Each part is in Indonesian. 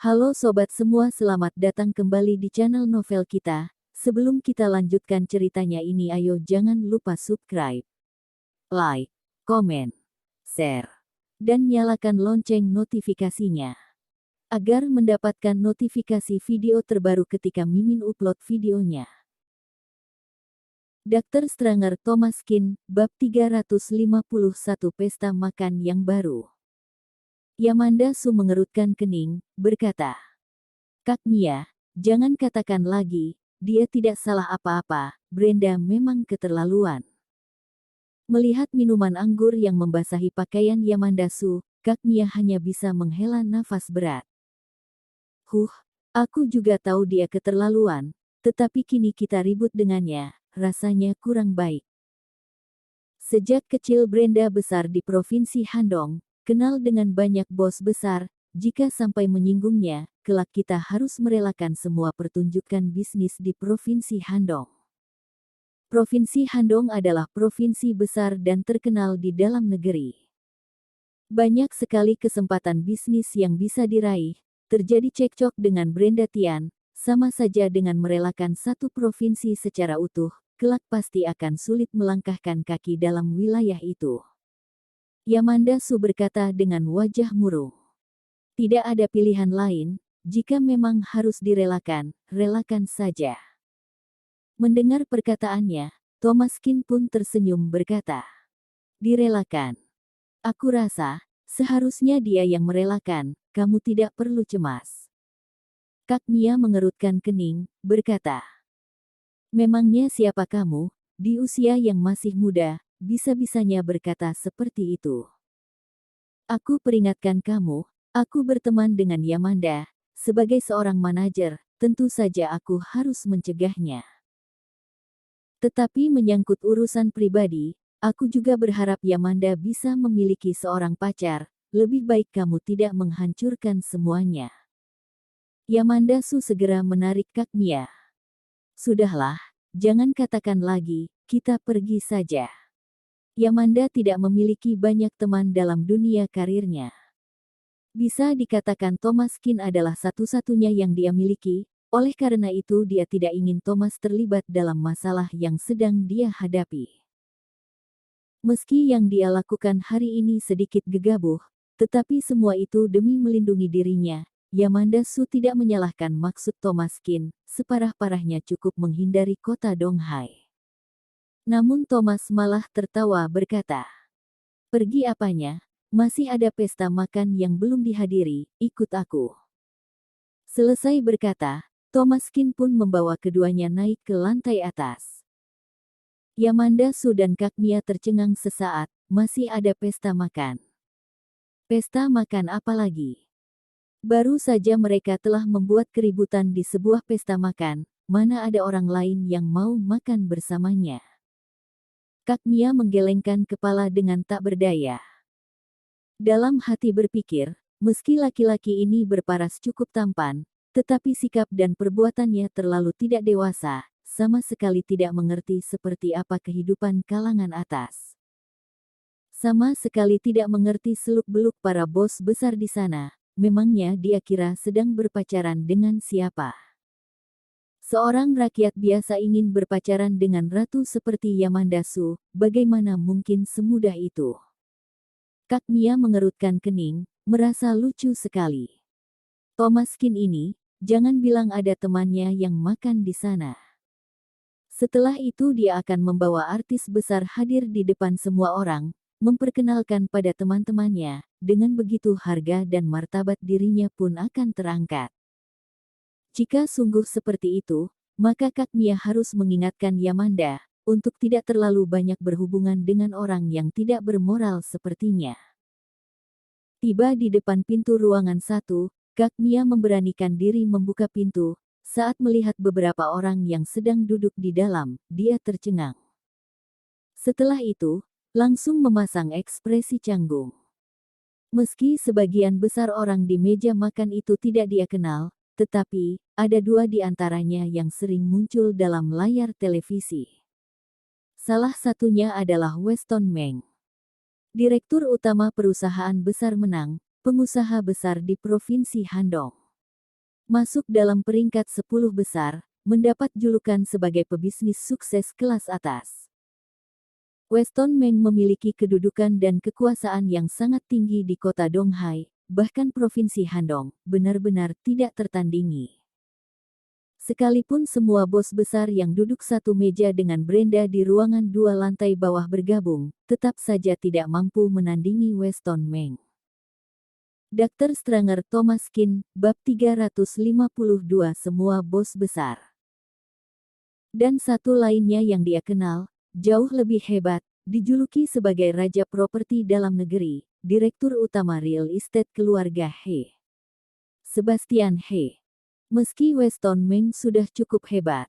Halo sobat semua, selamat datang kembali di channel novel kita. Sebelum kita lanjutkan ceritanya ini, ayo jangan lupa subscribe, like, komen, share, dan nyalakan lonceng notifikasinya agar mendapatkan notifikasi video terbaru ketika Mimin upload videonya. Dr. Stranger Thomaskin, bab 351 Pesta Makan yang Baru. Yamanda Su mengerutkan kening, berkata, "Kak Mia, jangan katakan lagi, dia tidak salah apa-apa, Brenda memang keterlaluan." Melihat minuman anggur yang membasahi pakaian Yamanda Su, Kak Mia hanya bisa menghela nafas berat. Aku juga tahu dia keterlaluan, tetapi kini kita ribut dengannya, rasanya kurang baik. Sejak kecil Brenda besar di Provinsi Handong, kenal dengan banyak bos besar. Jika sampai menyinggungnya, kelak kita harus merelakan semua pertunjukan bisnis di Provinsi Handong. Provinsi Handong adalah provinsi besar dan terkenal di dalam negeri. Banyak sekali kesempatan bisnis yang bisa diraih. Terjadi cekcok dengan Brenda Tian, sama saja dengan merelakan satu provinsi secara utuh, kelak pasti akan sulit melangkahkan kaki dalam wilayah itu. Yamanda Su berkata dengan wajah murung. Tidak ada pilihan lain, jika memang harus direlakan, relakan saja. Mendengar perkataannya, Thomaskin pun tersenyum berkata, "Direlakan. Aku rasa, seharusnya dia yang merelakan, kamu tidak perlu cemas." Kak Mia mengerutkan kening, berkata, "Memangnya siapa kamu, di usia yang masih muda, bisa-bisanya berkata seperti itu? Aku peringatkan kamu, aku berteman dengan Yamanda, sebagai seorang manajer, tentu saja aku harus mencegahnya. Tetapi menyangkut urusan pribadi, aku juga berharap Yamanda bisa memiliki seorang pacar, lebih baik kamu tidak menghancurkan semuanya." Yamanda Su segera menarik Kak Mia. "Sudahlah, jangan katakan lagi, kita pergi saja." Yamanda tidak memiliki banyak teman dalam dunia karirnya. Bisa dikatakan Thomaskin adalah satu-satunya yang dia miliki, oleh karena itu dia tidak ingin Thomas terlibat dalam masalah yang sedang dia hadapi. Meski yang dia lakukan hari ini sedikit gegabah, tetapi semua itu demi melindungi dirinya. Yamanda Su tidak menyalahkan maksud Thomaskin, separah-parahnya cukup menghindari kota Donghai. Namun Thomas malah tertawa berkata, "Pergi apanya? Masih ada pesta makan yang belum dihadiri, ikut aku." Selesai berkata, Thomaskin pun membawa keduanya naik ke lantai atas. Yamanda Su dan Kak Mia tercengang sesaat, masih ada pesta makan. Pesta makan apa lagi? Baru saja mereka telah membuat keributan di sebuah pesta makan, mana ada orang lain yang mau makan bersamanya. Kak Mia menggelengkan kepala dengan tak berdaya. Dalam hati berpikir, meski laki-laki ini berparas cukup tampan, tetapi sikap dan perbuatannya terlalu tidak dewasa, sama sekali tidak mengerti seperti apa kehidupan kalangan atas. Sama sekali tidak mengerti seluk-beluk para bos besar di sana, memangnya dia kira sedang berpacaran dengan siapa? Seorang rakyat biasa ingin berpacaran dengan ratu seperti Yamanda Su, bagaimana mungkin semudah itu? Kak Mia mengerutkan kening, merasa lucu sekali. Thomaskin ini, jangan bilang ada temannya yang makan di sana. Setelah itu dia akan membawa artis besar hadir di depan semua orang, memperkenalkan pada teman-temannya, dengan begitu harga dan martabat dirinya pun akan terangkat. Jika sungguh seperti itu, maka Kak Mia harus mengingatkan Yamanda, untuk tidak terlalu banyak berhubungan dengan orang yang tidak bermoral sepertinya. Tiba di depan pintu ruangan 1, Kak Mia memberanikan diri membuka pintu. Saat melihat beberapa orang yang sedang duduk di dalam, dia tercengang. Setelah itu, langsung memasang ekspresi canggung. Meski sebagian besar orang di meja makan itu tidak dia kenal, tetapi, ada dua di antaranya yang sering muncul dalam layar televisi. Salah satunya adalah Weston Meng, Direktur Utama Perusahaan Besar Menang, pengusaha besar di Provinsi Handong. Masuk dalam peringkat 10 besar, mendapat julukan sebagai pebisnis sukses kelas atas. Weston Meng memiliki kedudukan dan kekuasaan yang sangat tinggi di kota Donghai, bahkan provinsi Handong, benar-benar tidak tertandingi. Sekalipun semua bos besar yang duduk satu meja dengan Brenda di ruangan 2 lantai bawah bergabung, tetap saja tidak mampu menandingi Weston Meng. Dr. Stranger Thomas Kin, bab 352 semua bos besar. Dan satu lainnya yang dia kenal, jauh lebih hebat, dijuluki sebagai Raja Properti Dalam Negeri, Direktur Utama Real Estate Keluarga He. Sebastian He. Meski Weston Meng sudah cukup hebat,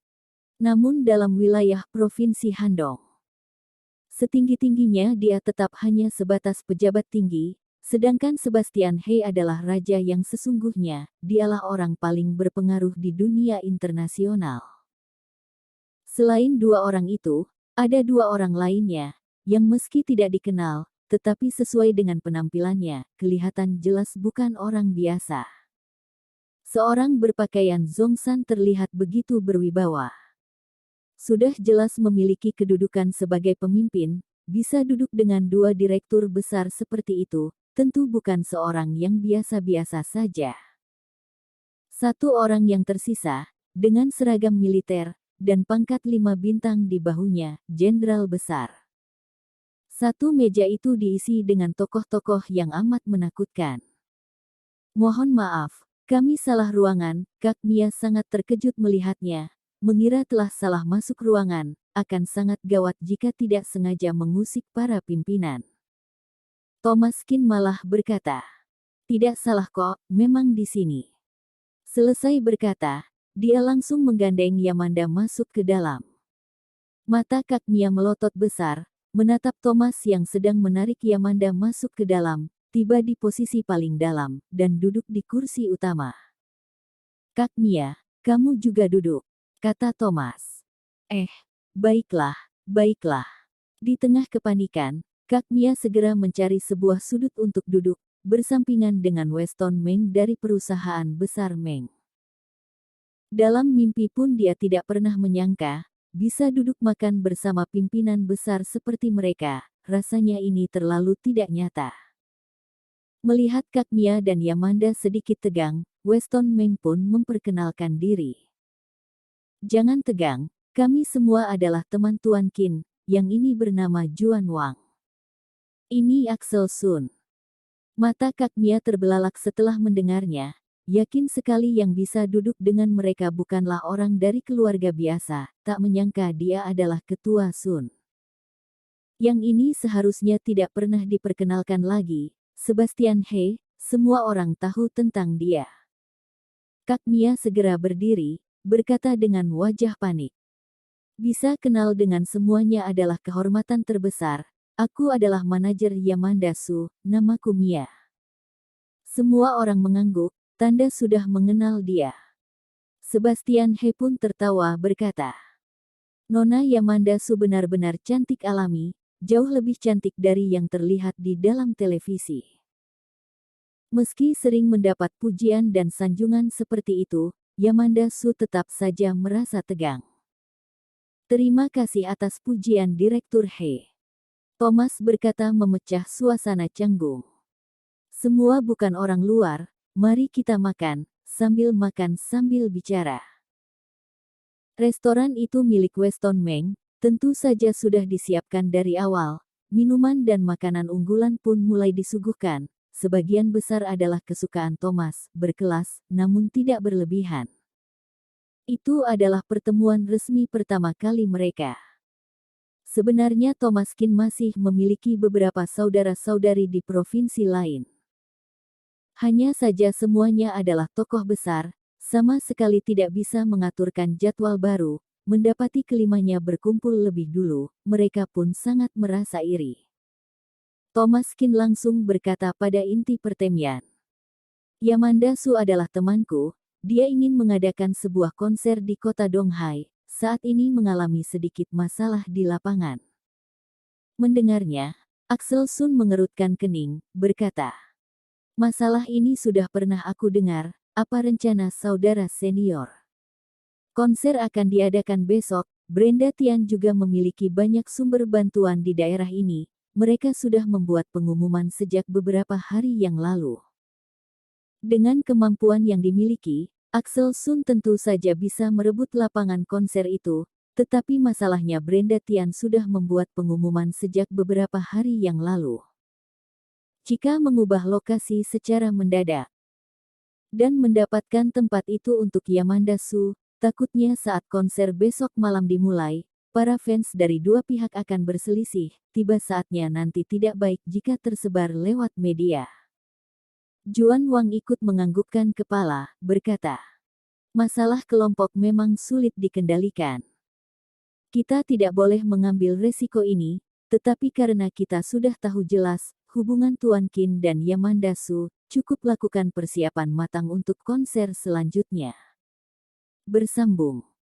namun dalam wilayah Provinsi Handong, setinggi-tingginya dia tetap hanya sebatas pejabat tinggi, sedangkan Sebastian He adalah raja yang sesungguhnya, dialah orang paling berpengaruh di dunia internasional. Selain 2 orang itu, ada 2 orang lainnya, yang meski tidak dikenal, tetapi sesuai dengan penampilannya, kelihatan jelas bukan orang biasa. Seorang berpakaian zongsan terlihat begitu berwibawa. Sudah jelas memiliki kedudukan sebagai pemimpin, bisa duduk dengan 2 direktur besar seperti itu, tentu bukan seorang yang biasa-biasa saja. Satu orang yang tersisa, dengan seragam militer, dan pangkat 5 bintang di bahunya, jenderal besar. Satu meja itu diisi dengan tokoh-tokoh yang amat menakutkan. Mohon maaf, kami salah ruangan, Kak Mia sangat terkejut melihatnya, mengira telah salah masuk ruangan, akan sangat gawat jika tidak sengaja mengusik para pimpinan. Thomas Kin malah berkata, "Tidak salah kok, memang di sini." Selesai berkata, dia langsung menggandeng Yamanda masuk ke dalam. Mata Kak Mia melotot besar, menatap Thomas yang sedang menarik Yamanda masuk ke dalam, tiba di posisi paling dalam, dan duduk di kursi utama. "Kak Mia, kamu juga duduk," kata Thomas. Baiklah, baiklah." Di tengah kepanikan, Kak Mia segera mencari sebuah sudut untuk duduk, bersampingan dengan Weston Meng dari perusahaan besar Meng. Dalam mimpi pun dia tidak pernah menyangka, bisa duduk makan bersama pimpinan besar seperti mereka, rasanya ini terlalu tidak nyata. Melihat Kak Mia dan Yamanda sedikit tegang, Weston Meng pun memperkenalkan diri. "Jangan tegang, kami semua adalah teman Tuan Qin, yang ini bernama Juan Wang. Ini Axel Sun." Mata Kak Mia terbelalak setelah mendengarnya, yakin sekali yang bisa duduk dengan mereka bukanlah orang dari keluarga biasa, tak menyangka dia adalah ketua Sun. Yang ini seharusnya tidak pernah diperkenalkan lagi, Sebastian He, semua orang tahu tentang dia. Kak Mia segera berdiri, berkata dengan wajah panik. "Bisa kenal dengan semuanya adalah kehormatan terbesar. Aku adalah manajer Yamanda Su, namaku Mia." Semua orang mengangguk, tanda sudah mengenal dia. Sebastian He pun tertawa berkata, "Nona Yamanda Su benar-benar cantik alami, jauh lebih cantik dari yang terlihat di dalam televisi." Meski sering mendapat pujian dan sanjungan seperti itu, Yamanda Su tetap saja merasa tegang. "Terima kasih atas pujian Direktur He," Thomas berkata memecah suasana canggung. "Semua bukan orang luar, mari kita makan sambil bicara." Restoran itu milik Weston Meng, tentu saja sudah disiapkan dari awal, minuman dan makanan unggulan pun mulai disuguhkan, sebagian besar adalah kesukaan Thomas, berkelas, namun tidak berlebihan. Itu adalah pertemuan resmi pertama kali mereka. Sebenarnya Thomas Qin masih memiliki beberapa saudara-saudari di provinsi lain. Hanya saja semuanya adalah tokoh besar, sama sekali tidak bisa mengaturkan jadwal baru, mendapati kelimanya berkumpul lebih dulu, mereka pun sangat merasa iri. Thomas Qin langsung berkata pada inti pertemian. "Yamanda Su adalah temanku, dia ingin mengadakan sebuah konser di kota Donghai, saat ini mengalami sedikit masalah di lapangan." Mendengarnya, Axel Sun mengerutkan kening, berkata, "Masalah ini sudah pernah aku dengar, apa rencana saudara senior? Konser akan diadakan besok. Brenda Tian juga memiliki banyak sumber bantuan di daerah ini. Mereka sudah membuat pengumuman sejak beberapa hari yang lalu. Dengan kemampuan yang dimiliki, Axel Sun tentu saja bisa merebut lapangan konser itu, tetapi masalahnya Brenda Tian sudah membuat pengumuman sejak beberapa hari yang lalu. Jika mengubah lokasi secara mendadak dan mendapatkan tempat itu untuk Yamanda Su, takutnya saat konser besok malam dimulai, para fans dari dua pihak akan berselisih. Tiba saatnya nanti tidak baik jika tersebar lewat media. Juan Wang ikut menganggukkan kepala, berkata, masalah kelompok memang sulit dikendalikan. Kita tidak boleh mengambil resiko ini, tetapi karena kita sudah tahu jelas, hubungan Tuan Qin dan Yamanda Su, cukup lakukan persiapan matang untuk konser selanjutnya. Bersambung.